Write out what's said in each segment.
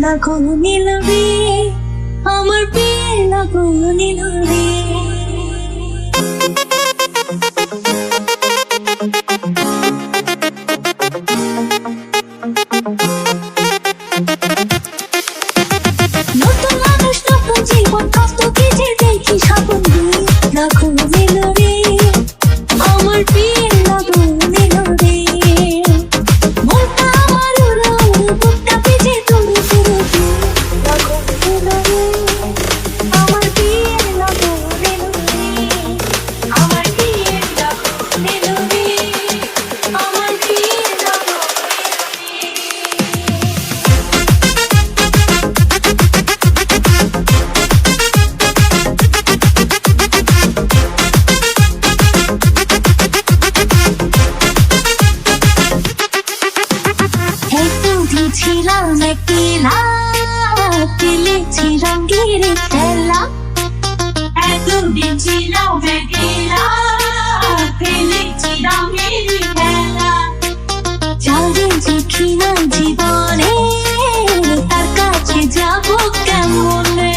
লাখো নীলবে আমার বিয়ের লাখো নীলবে নতুন মানুষ নতুন জীবন কত কিছু দেখি স্বপ্ন দিয়ে লাখো নীলবে আমার বিয়ের লাখো নীলবে মনটা আমার উড়ে উড়ে বুকটা ভিজে তুড়ু তুড়ু লাখো নীলবে আমার বিয়ের লাখো নীলবে আমার বিয়ের লাখো নীলবে আমার বিয়ের লাখো ছিলাম একলা খেলেছি রঙের খেলা এতদিন ছিলাম একলা খেলেছি রঙের খেলা যাদের দেখি না জীবনে তার কাছে যাবো কেমনে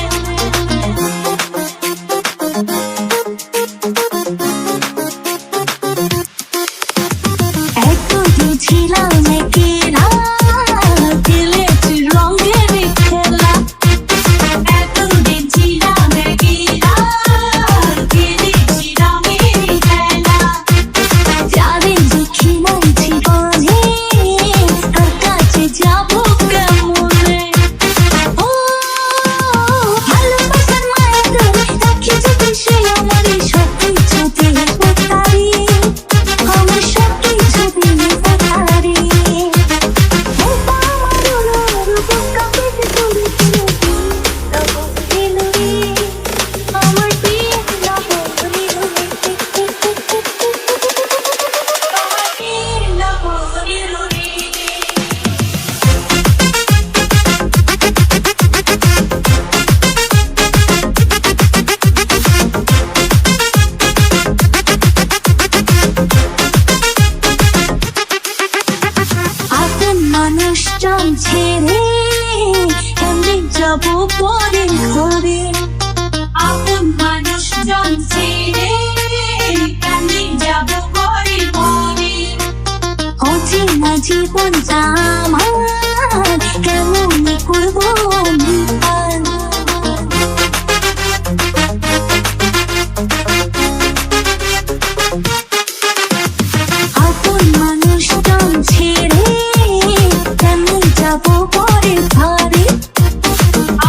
এতদিন ছিলাম একলা মানুষজন ছেড়ে কেমনে যাবো পরে ঘরে আপন মানুষজন ছেড়ে কেমনে যাবো পরে ঘরে অচেনা জীবনটা আমার কেমন করবো আমি আপন মানুষজন ছেড়ে যাবো পরে ঘরে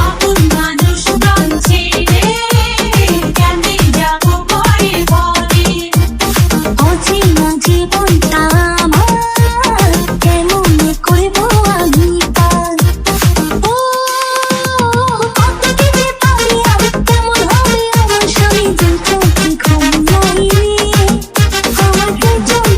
আপন মানুষজন ছেড়ে কেমনে যাবো পরে ঘরে অচেনা জীবনটা আমার কেমন করবো আমি পার ও কত কিছু পারি আমি কেমন হবে আমার স্বামী যে চোখে ঘুম নাই আমার জন্য